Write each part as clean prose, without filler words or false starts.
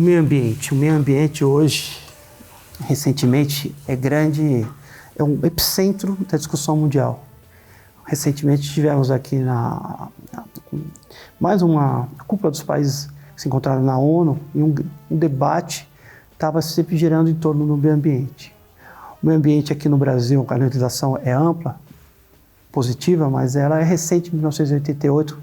O meio ambiente. O meio ambiente hoje, recentemente, é grande, é um epicentro da discussão mundial. Recentemente tivemos aqui mais uma cúpula dos países que se encontraram na ONU e um debate estava sempre girando em torno do meio ambiente. O meio ambiente aqui no Brasil, a legislação é ampla, positiva, mas ela é recente, de 1988,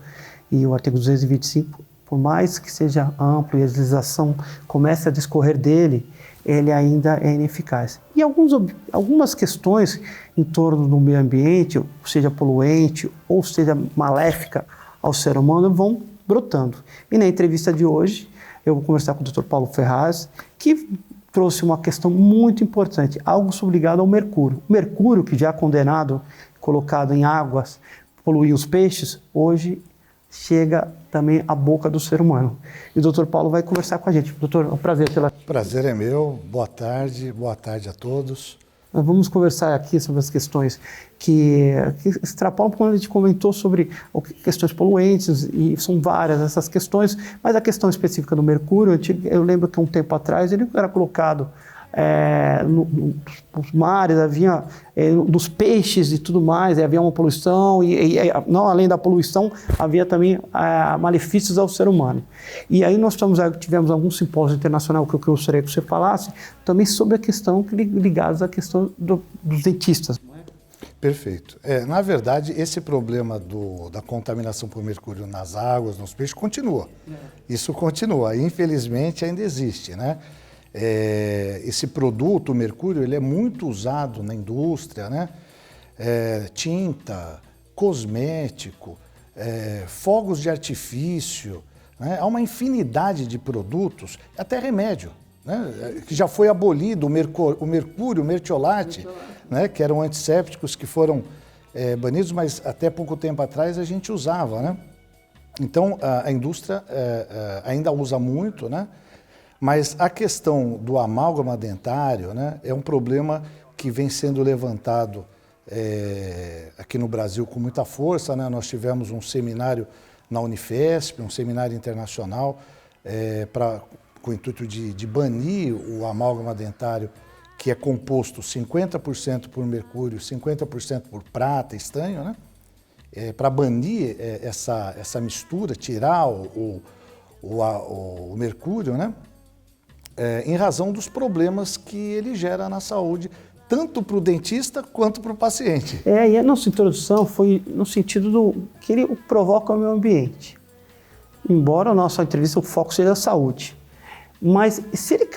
e o artigo 225, por mais que seja amplo e a legislação comece a discorrer dele, ele ainda é ineficaz. E algumas questões em torno do meio ambiente, seja poluente ou seja maléfica ao ser humano, vão brotando. E na entrevista de hoje, eu vou conversar com o Dr. Paulo Ferraz, que trouxe uma questão muito importante, algo ligado ao mercúrio. O mercúrio, que já é condenado, colocado em águas, polui os peixes, hoje chega também à boca do ser humano. E o doutor Paulo vai conversar com a gente. Doutor, é um prazer tê-la aqui. Prazer é meu. Boa tarde a todos. Nós vamos conversar aqui sobre as questões que extrapolam, quando a gente comentou sobre questões poluentes, e são várias essas questões, mas a questão específica do mercúrio, eu lembro que um tempo atrás ele era colocado nos mares, havia dos peixes e tudo mais, havia uma poluição, e não além da poluição, havia também malefícios ao ser humano. E aí nós tivemos algum simpósio internacional que eu gostaria que você falasse, também sobre a questão ligada à questão dos dentistas. Perfeito. Na verdade, esse problema da contaminação por mercúrio nas águas, nos peixes, continua. Isso continua, infelizmente ainda existe, né? Esse produto, o mercúrio, ele é muito usado na indústria, né? Tinta, cosmético, fogos de artifício, né? Há uma infinidade de produtos, até remédio, né? Que já foi abolido, o mercúrio, o mertiolate, né? Que eram antissépticos que foram banidos, mas até pouco tempo atrás a gente usava, né? Então a indústria ainda usa muito, né? Mas a questão do amálgama dentário, né, é um problema que vem sendo levantado aqui no Brasil com muita força, né? Nós tivemos um seminário na Unifesp, um seminário internacional com o intuito de banir o amálgama dentário, que é composto 50% por mercúrio, 50% por prata, estanho, né? Para banir essa mistura, tirar o mercúrio, né? Em razão dos problemas que ele gera na saúde, tanto para o dentista quanto para o paciente. E a nossa introdução foi no sentido que ele provoca o meio ambiente. Embora a nossa entrevista, o foco seja a saúde. Mas se ele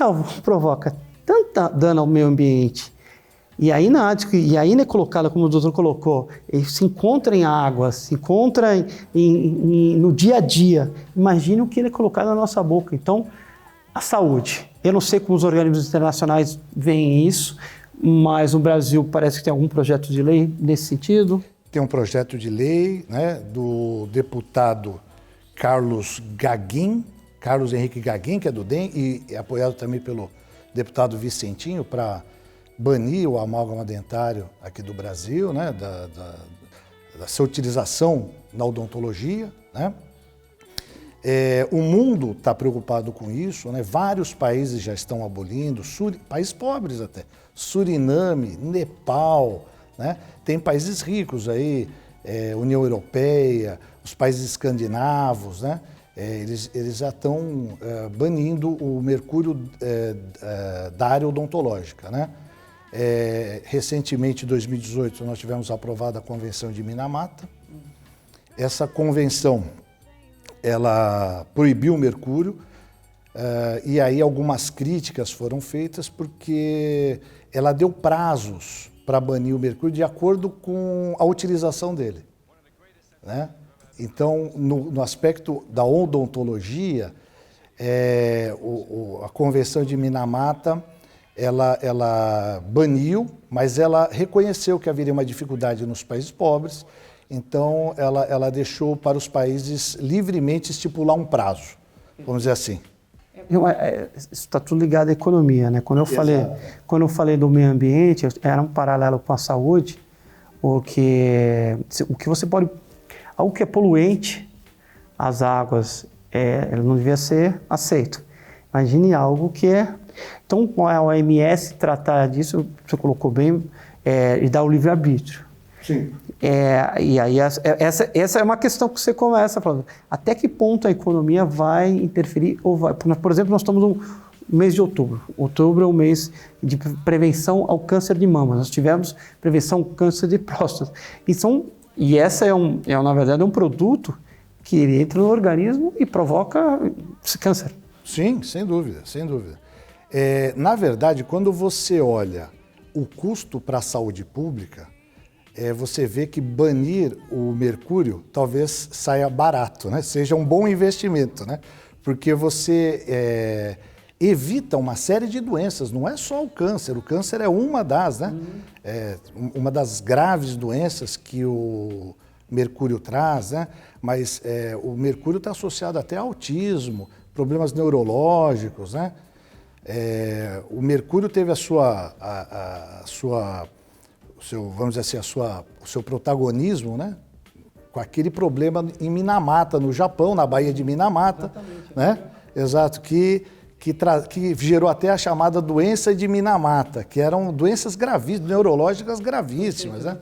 provoca tanta dano ao meio ambiente, e aí é colocada, como o doutor colocou, ele se encontra em águas, se encontra no dia a dia, imagine o que ele é colocado na nossa boca. Então, a saúde. Eu não sei como os organismos internacionais veem isso, mas no Brasil parece que tem algum projeto de lei nesse sentido. Tem um projeto de lei, né, do deputado Carlos Henrique Gagin, que é do DEM, e é apoiado também pelo deputado Vicentinho, para banir o amálgama dentário aqui do Brasil, né, da sua utilização na odontologia, né? O mundo está preocupado com isso, né? Vários países já estão abolindo, países pobres até, Suriname, Nepal, né? Tem países ricos aí, União Europeia, os países escandinavos, né? Eles já estão banindo o mercúrio da área odontológica, né? Recentemente, em 2018, nós tivemos aprovada a Convenção de Minamata. Essa convenção, ela proibiu o mercúrio, e aí algumas críticas foram feitas porque ela deu prazos para banir o mercúrio de acordo com a utilização dele, né? Então, no aspecto da odontologia, a Convenção de Minamata, ela baniu, mas ela reconheceu que haveria uma dificuldade nos países pobres. Então, ela deixou para os países livremente estipular um prazo, vamos dizer assim. Isso está tudo ligado à economia, né? Quando eu falei do meio ambiente, era um paralelo com a saúde, porque o que você pode... Algo que é poluente, as águas, ele não devia ser aceito. Imagine algo que é... Então, com a OMS tratar disso, você colocou bem, e dar o livre-arbítrio. Sim. E aí, essa é uma questão que você começa falando. Até que ponto a economia vai interferir ou vai... Por exemplo, nós estamos no mês de outubro. Outubro é o mês de prevenção ao câncer de mama. Nós tivemos prevenção ao câncer de próstata. E essa na verdade, um produto que ele entra no organismo e provoca câncer. Sim, sem dúvida, sem dúvida. Na verdade, quando você olha o custo para a saúde pública, você vê que banir o mercúrio talvez saia barato, né? Seja um bom investimento, né? Porque você evita uma série de doenças, não é só o câncer é uma das, né? Uma das graves doenças que o mercúrio traz, né? Mas o mercúrio está associado até a autismo, problemas neurológicos, né? O mercúrio teve o seu protagonismo, né? Com aquele problema em Minamata, no Japão, na Baía de Minamata, né? Exato, que gerou até a chamada doença de Minamata, que eram doenças gravíssimas, neurológicas gravíssimas, né?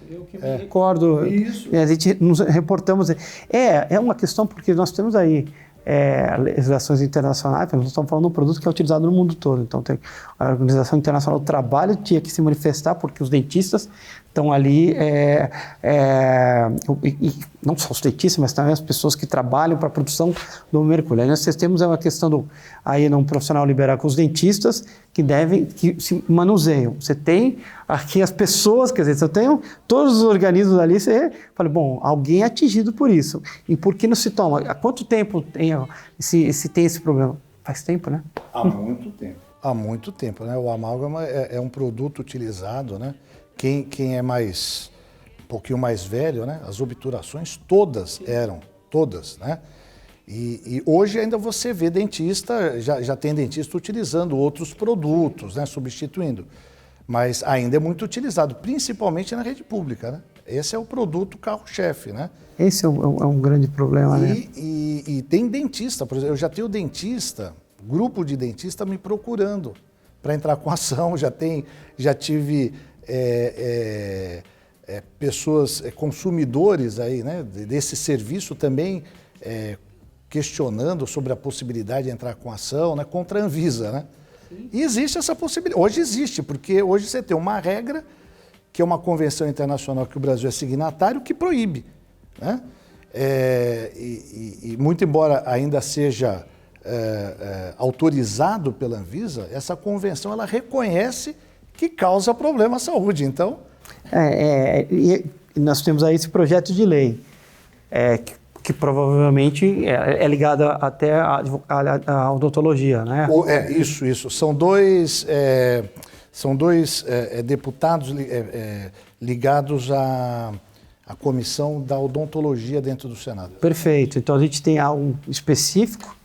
Eu que me recordo, a gente nos reportamos. É uma questão porque nós temos aí legislações internacionais, nós estamos falando de um produto que é utilizado no mundo todo. Então, a Organização Internacional do Trabalho tinha que se manifestar porque os dentistas estão ali, e não só os dentistas, mas também as pessoas que trabalham para a produção do mercúrio. Aí nós temos uma questão aí num profissional liberal com os dentistas que se manuseiam. Você tem aqui as pessoas, quer dizer, você tem todos os organismos ali, você fala, bom, alguém é atingido por isso. E por que não se toma? Há quanto tempo se tem esse problema? Faz tempo, né? Há muito tempo. Há muito tempo, né? O amálgama é um produto utilizado, né? Quem é um pouquinho mais velho, né? As obturações todas, né? E hoje ainda você vê dentista, já tem dentista utilizando outros produtos, né? Substituindo. Mas ainda é muito utilizado, principalmente na rede pública, né? Esse é o produto carro-chefe, né? Esse é um grande problema, né? E tem dentista, por exemplo, eu já tenho grupo de dentista me procurando para entrar com ação, já tive pessoas, consumidores aí, né, desse serviço também questionando sobre a possibilidade de entrar com ação, né, contra a Anvisa, né? E existe essa possibilidade, hoje existe, porque hoje você tem uma regra, que é uma convenção internacional que o Brasil é signatário, que proíbe, né? E muito embora ainda seja autorizado pela Anvisa, essa convenção ela reconhece que causa problema à saúde, então... E nós temos aí esse projeto de lei, que provavelmente é ligado até à odontologia, né? Isso. São dois deputados ligados à comissão da odontologia dentro do Senado. Perfeito. Então a gente tem algo específico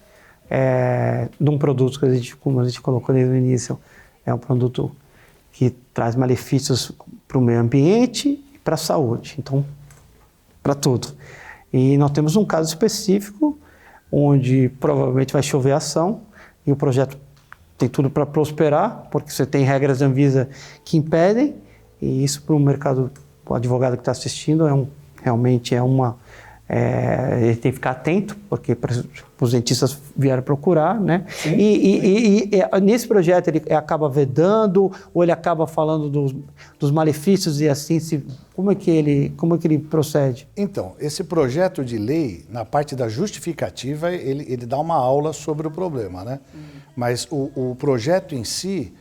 de um produto que como a gente colocou desde o início, é um produto que traz malefícios para o meio ambiente e para a saúde, então, para tudo. E nós temos um caso específico, onde provavelmente vai chover ação, e o projeto tem tudo para prosperar, porque você tem regras da Anvisa que impedem, e isso para o mercado, o advogado que está assistindo, realmente ele tem que ficar atento, porque os dentistas vieram procurar, né? E nesse projeto ele acaba vedando, ou ele acaba falando dos malefícios e assim, como é que ele procede? Então, esse projeto de lei, na parte da justificativa, ele dá uma aula sobre o problema, né? Mas o projeto em si,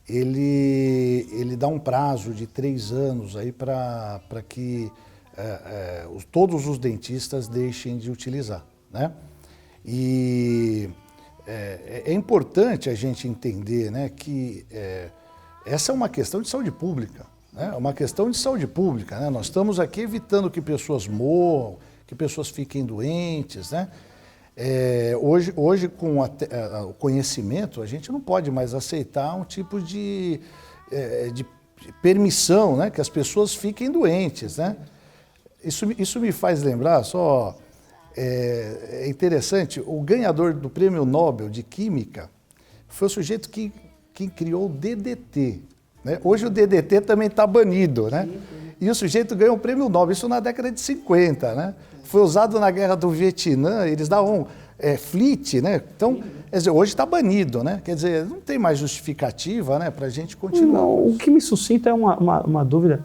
ele dá um prazo de 3 anos aí para que todos os dentistas deixem de utilizar, né? E é importante a gente entender, né, que essa é uma questão de saúde pública, né? É uma questão de saúde pública, né? Nós estamos aqui evitando que pessoas morram, que pessoas fiquem doentes, né? Hoje com o conhecimento, a gente não pode mais aceitar um tipo de permissão, né, que as pessoas fiquem doentes, né? Isso me faz lembrar só é interessante, o ganhador do Prêmio Nobel de Química foi o sujeito que criou o DDT. Né? Hoje o DDT também está banido, né? E o sujeito ganhou o Prêmio Nobel, isso na década de 50, né? Foi usado na Guerra do Vietnã, eles davam flit, né? Então, quer dizer, hoje está banido, né? Quer dizer, não tem mais justificativa, né, para a gente continuar. Não, o que me suscita é uma dúvida.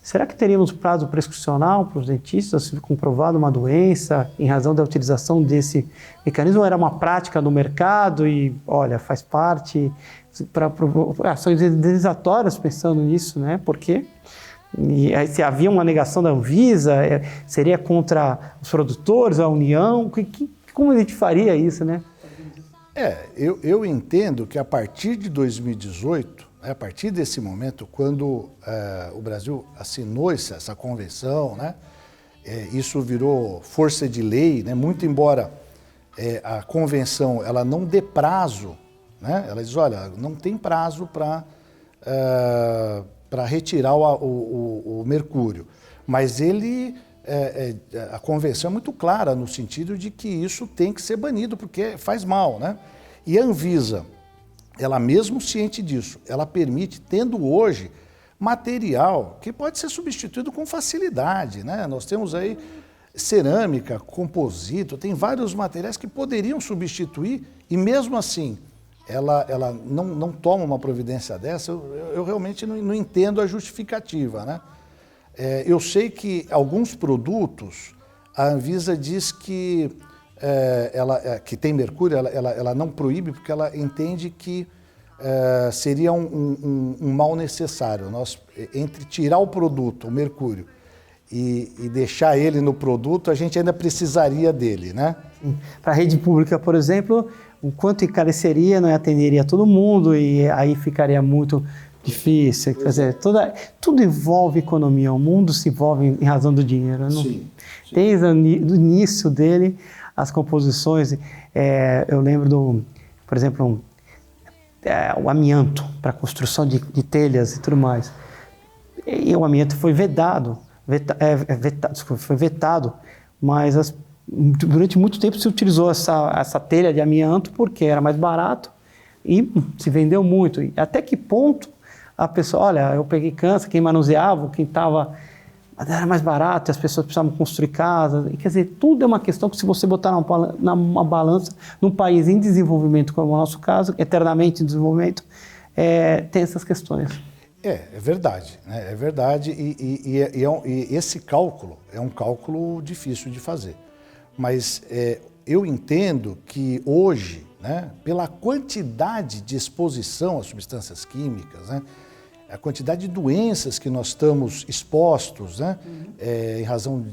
Será que teríamos prazo prescricional para os dentistas se comprovado uma doença em razão da utilização desse mecanismo? Ou era uma prática do mercado e, olha, faz parte para ações indenizatórias pensando nisso, né? Porque se havia uma negação da Anvisa, seria contra os produtores, a União? Como a gente faria isso, né? Eu entendo que a partir de 2018, a partir desse momento, quando o Brasil assinou essa convenção, né, isso virou força de lei, né, muito embora a convenção ela não dê prazo, né, ela diz, olha, não tem prazo para retirar o mercúrio, mas a convenção é muito clara no sentido de que isso tem que ser banido, porque faz mal, né? E a Anvisa, ela mesmo ciente disso, ela permite, tendo hoje material que pode ser substituído com facilidade, né? Nós temos aí cerâmica, composito, tem vários materiais que poderiam substituir e mesmo assim ela não toma uma providência dessa, eu realmente não entendo a justificativa, né? Eu sei que alguns produtos, a Anvisa diz que que tem mercúrio, ela não proíbe porque ela entende que seria um mal necessário. Entre tirar o produto, o mercúrio, e deixar ele no produto, a gente ainda precisaria dele, né? Para a rede pública, por exemplo, o quanto encareceria, não atenderia todo mundo e aí ficaria muito difícil. Quer dizer, tudo envolve economia, o mundo se envolve em razão do dinheiro. Sim. Desde o início dele, as composições, eu lembro por exemplo, o amianto para construção de telhas e tudo mais. E o amianto foi foi vetado, mas durante muito tempo se utilizou essa telha de amianto porque era mais barato e se vendeu muito. E até que ponto a pessoa, olha, eu peguei câncer, quem manuseava, quem estava... era mais barato, as pessoas precisavam construir casas. Quer dizer, tudo é uma questão que se você botar numa balança, num país em desenvolvimento, como é o nosso caso, eternamente em desenvolvimento, tem essas questões. É verdade, né? É verdade e esse cálculo é um cálculo difícil de fazer. Mas eu entendo que hoje, né, pela quantidade de exposição às substâncias químicas, né, a quantidade de doenças que nós estamos expostos, né, em razão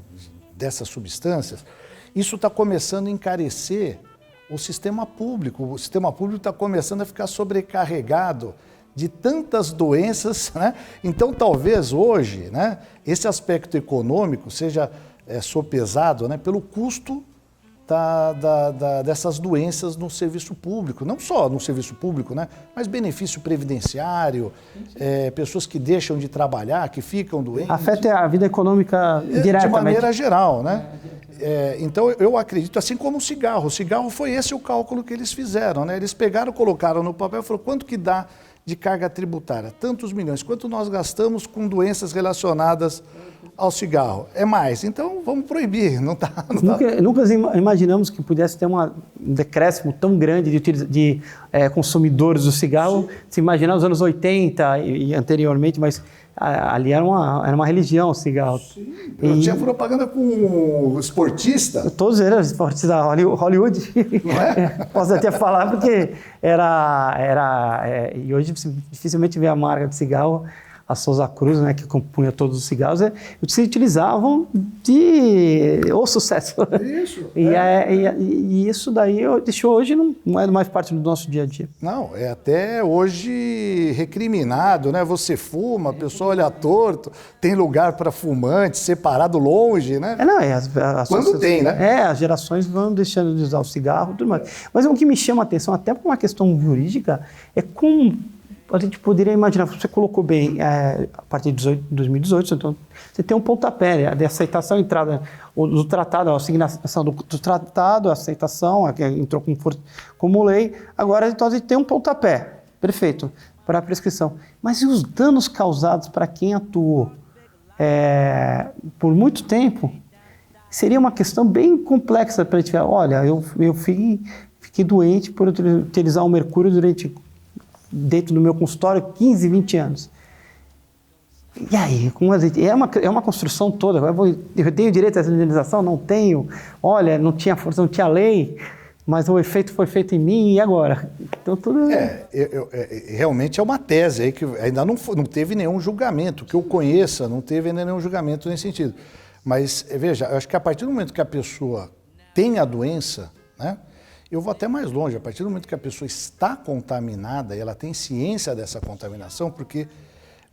dessas substâncias, isso está começando a encarecer o sistema público. O sistema público está começando a ficar sobrecarregado de tantas doenças, né? Então, talvez hoje, né, esse aspecto econômico seja sopesado, né, pelo custo dessas doenças no serviço público, não só no serviço público, né, mas benefício previdenciário, pessoas que deixam de trabalhar, que ficam doentes. Afeta a vida econômica diretamente. De maneira geral, né? Então, eu acredito, assim como o cigarro foi esse o cálculo que eles fizeram, né? Eles pegaram, colocaram no papel e falaram, quanto que dá de carga tributária? Tantos milhões. Quanto nós gastamos com doenças relacionadas ao cigarro? É mais. Então, vamos proibir. Nunca imaginamos que pudesse ter um decréscimo tão grande de consumidores do cigarro. Sim. Se imaginar os anos 80 e anteriormente, mas ali era uma religião o cigarro. Sim. Tinha propaganda com esportista. Todos eram esportistas da Hollywood. Não é? Posso até falar porque e hoje você dificilmente vê a marca de cigarro, a Souza Cruz, né, que compunha todos os cigarros, se utilizavam o sucesso. Isso. E isso daí deixou hoje não é mais parte do nosso dia a dia. Não, é até hoje recriminado, né? Você fuma, a pessoa olha torto, tem lugar para fumante, separado longe, né? Quando tem, né? As gerações vão deixando de usar o cigarro e tudo mais. Mas o que me chama a atenção, até por uma questão jurídica, é como a gente poderia imaginar, você colocou bem, a partir de 2018, então você tem um pontapé, né, de aceitação, entrada do tratado, a assinação do tratado, a aceitação, que entrou como lei, agora então a gente tem um pontapé, perfeito, para a prescrição. Mas e os danos causados para quem atuou por muito tempo? Seria uma questão bem complexa para a gente falar, olha, eu fiquei doente por utilizar o mercúrio dentro do meu consultório 15, 20 anos. E aí, é uma construção toda. Eu tenho direito à indenização? Não tenho. Olha, não tinha força, não tinha lei, mas o efeito foi feito em mim, e agora? Então, tudo... realmente é uma tese aí que ainda não teve nenhum julgamento. Que eu conheça, não teve ainda nenhum julgamento nesse sentido. Mas, veja, eu acho que a partir do momento que a pessoa tem a doença, né, eu vou até mais longe, a partir do momento que a pessoa está contaminada e ela tem ciência dessa contaminação, porque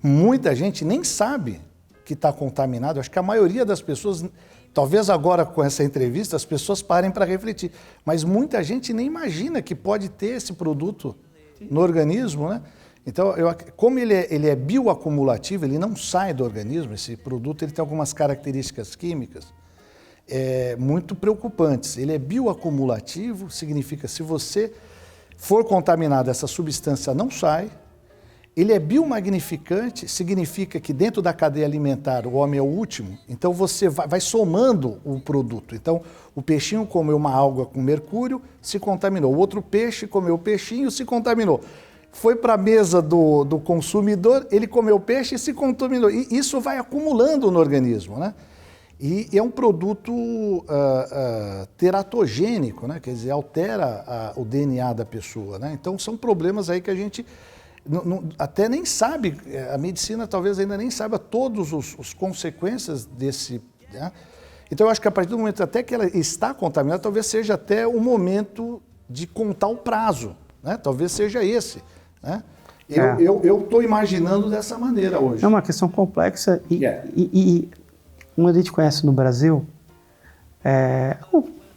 muita gente nem sabe que está contaminado. Eu acho que a maioria das pessoas, talvez agora com essa entrevista, as pessoas parem para refletir, mas muita gente nem imagina que pode ter esse produto no organismo, né? Então, como ele é bioacumulativo, ele não sai do organismo, esse produto ele tem algumas características químicas muito preocupantes. Ele é bioacumulativo, significa se você for contaminado, essa substância não sai. Ele é biomagnificante, significa que dentro da cadeia alimentar o homem é o último, então você vai somando o produto. Então, o peixinho comeu uma alga com mercúrio, se contaminou. O outro peixe comeu o peixinho, se contaminou. Foi para a mesa do consumidor, ele comeu peixe e se contaminou. E isso vai acumulando no organismo, né? E é um produto teratogênico, né? Quer dizer, altera o DNA da pessoa, né? Então, são problemas aí que a gente até nem sabe, a medicina talvez ainda nem saiba todas as consequências desse... Né? Então, eu acho que a partir do momento até que ela está contaminada, talvez seja até o momento de contar o prazo, né? Talvez seja esse. Né? Eu estou imaginando dessa maneira hoje. É uma questão complexa e como a gente conhece no Brasil,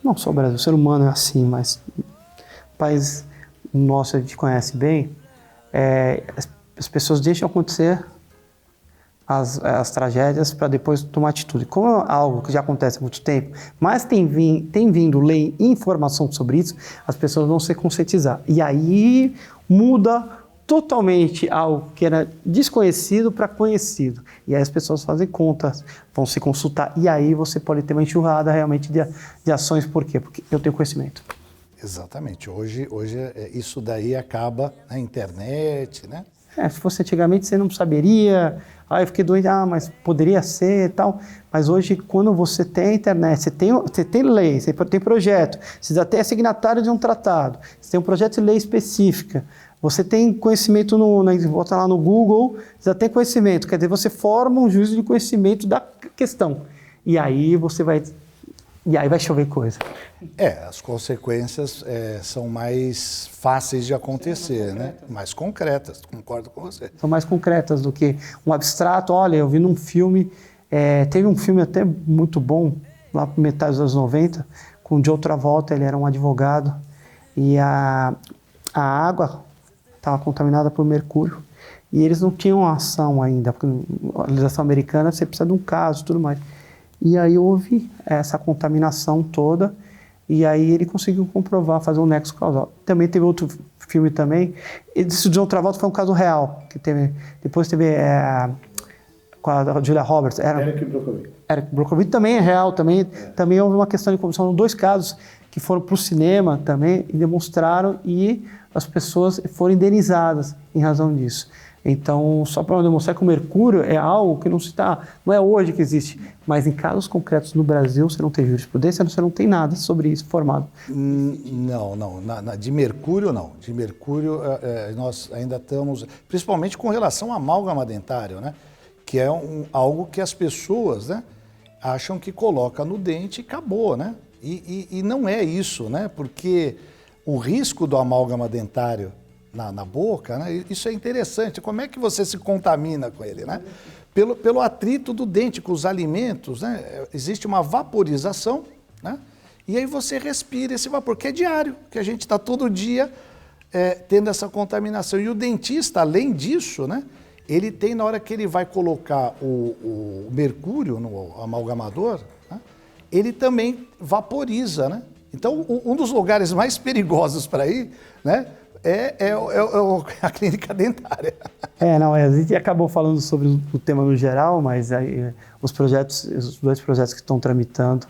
não só o Brasil, o ser humano é assim, mas o país nosso a gente conhece bem, as pessoas deixam acontecer as tragédias para depois tomar atitude. Como é algo que já acontece há muito tempo, mas tem vindo lei e informação sobre isso, as pessoas vão se conscientizar. E aí muda totalmente algo que era desconhecido para conhecido. E aí as pessoas fazem contas, vão se consultar, e aí você pode ter uma enxurrada realmente de ações. Por quê? Porque eu tenho conhecimento. Exatamente. Hoje isso daí acaba na internet, né? Se fosse antigamente, você não saberia, eu fiquei doido, mas poderia ser e tal. Mas hoje, quando você tem a internet, você tem lei, você tem projeto, você até é signatário de um tratado, você tem um projeto de lei específica, você tem conhecimento, bota lá no Google, você já tem conhecimento, quer dizer, você forma um juízo de conhecimento da questão. E aí vai chover coisa. As consequências são mais fáceis de acontecer, né? Mais concretas, concordo com você. São mais concretas do que um abstrato. Olha, eu vi num filme, teve um filme até muito bom, lá por metade dos anos 90, com o John Travolta, ele era um advogado, e a água estava contaminada por mercúrio, e eles não tinham ação ainda, porque a legislação americana você precisa de um caso e tudo mais. E aí houve essa contaminação toda, e aí ele conseguiu comprovar, fazer um nexo causal. Também teve outro filme também, esse John Travolta foi um caso real, que depois teve com a Julia Roberts. Eric Brockovich também é real, também houve uma questão de corrupção, dois casos que foram para o cinema também e demonstraram, e as pessoas foram indenizadas em razão disso. Então, só para demonstrar que o mercúrio é algo que não é hoje que existe, mas em casos concretos no Brasil você não tem jurisprudência, você não tem nada sobre isso formado. Não, de mercúrio não. De mercúrio nós ainda estamos, principalmente com relação ao amálgama dentário, né? Que é algo que as pessoas, né, acham que coloca no dente e acabou, né? E não é isso, né? Porque o risco do amálgama dentário na boca, né? Isso é interessante. Como é que você se contamina com ele, né? Pelo atrito do dente com os alimentos, né? Existe uma vaporização, né? E aí você respira esse vapor, que é diário, que a gente está todo dia tendo essa contaminação. E o dentista, além disso, né, ele tem, na hora que ele vai colocar o mercúrio no amalgamador, né, ele também vaporiza, né? Então, um dos lugares mais perigosos para ir, né, é a clínica dentária. A gente acabou falando sobre o tema no geral, mas aí, os dois projetos que estão tramitando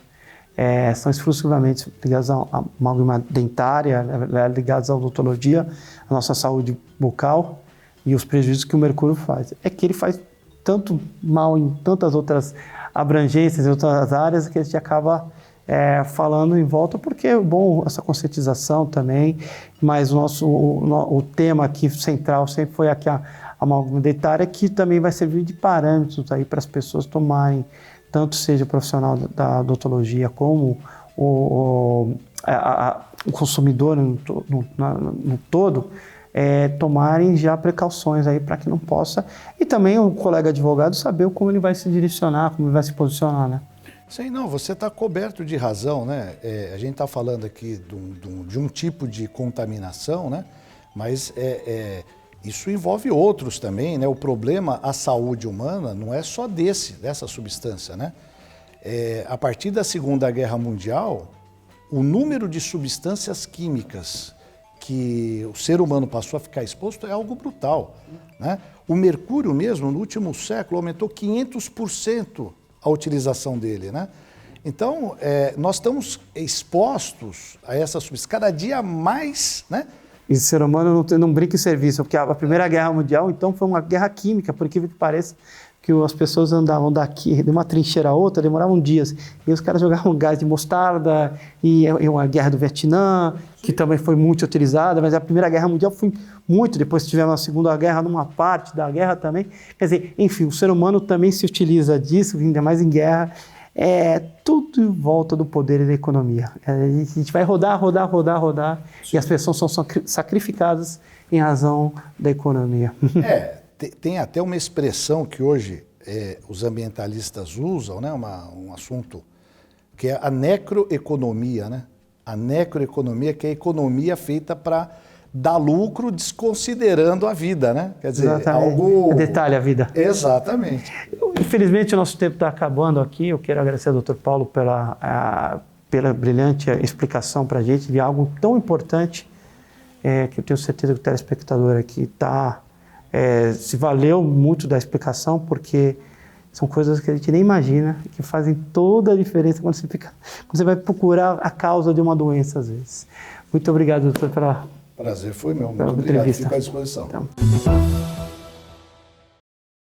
são exclusivamente ligados à amálgama dentária, ligados à odontologia, à nossa saúde bucal e os prejuízos que o mercúrio faz. É que ele faz tanto mal em tantas outras abrangências, em outras áreas, que a gente acaba falando em volta, porque é bom essa conscientização também, mas o tema aqui central sempre foi aqui a amálgama dentária, que também vai servir de parâmetros aí para as pessoas tomarem, tanto seja o profissional da odontologia como o consumidor no todo, tomarem já precauções aí para que não possa, e também o colega advogado saber como ele vai se direcionar, como ele vai se posicionar, né? Sim, não, você está coberto de razão, né? A gente está falando aqui de um tipo de contaminação, né? Mas isso envolve outros também, né? O problema, a saúde humana, não é só dessa substância, né? A partir da Segunda Guerra Mundial, o número de substâncias químicas que o ser humano passou a ficar exposto é algo brutal, né? O mercúrio mesmo, no último século, aumentou 500% a utilização dele, né? Então, nós estamos expostos a essa substância cada dia mais, né? E o ser humano não brinca em serviço, porque a Primeira Guerra Mundial, então, foi uma guerra química, por incrível que pareça, que as pessoas andavam daqui, de uma trincheira a outra, demoravam dias. E os caras jogavam gás de mostarda, e uma guerra do Vietnã, que também foi muito utilizada, mas a Primeira Guerra Mundial foi muito, depois tivemos a Segunda Guerra numa parte da guerra também. Quer dizer, enfim, o ser humano também se utiliza disso, ainda mais em guerra, tudo em volta do poder e da economia. A gente vai rodar, e as pessoas são sacrificadas em razão da economia. Tem até uma expressão que hoje os ambientalistas usam, né? Um assunto que é a necroeconomia, né? A necroeconomia, que é a economia feita para dar lucro desconsiderando a vida, né? Quer dizer, algo... Detalhe a vida. Exatamente. Infelizmente, o nosso tempo está acabando aqui. Eu quero agradecer ao Dr. Paulo pela brilhante explicação para a gente de algo tão importante, que eu tenho certeza que o telespectador aqui se valeu muito da explicação, porque são coisas que a gente nem imagina, que fazem toda a diferença quando você vai procurar a causa de uma doença, às vezes. Muito obrigado, doutor, Prazer foi meu. Muito obrigado. Fico à disposição. Então.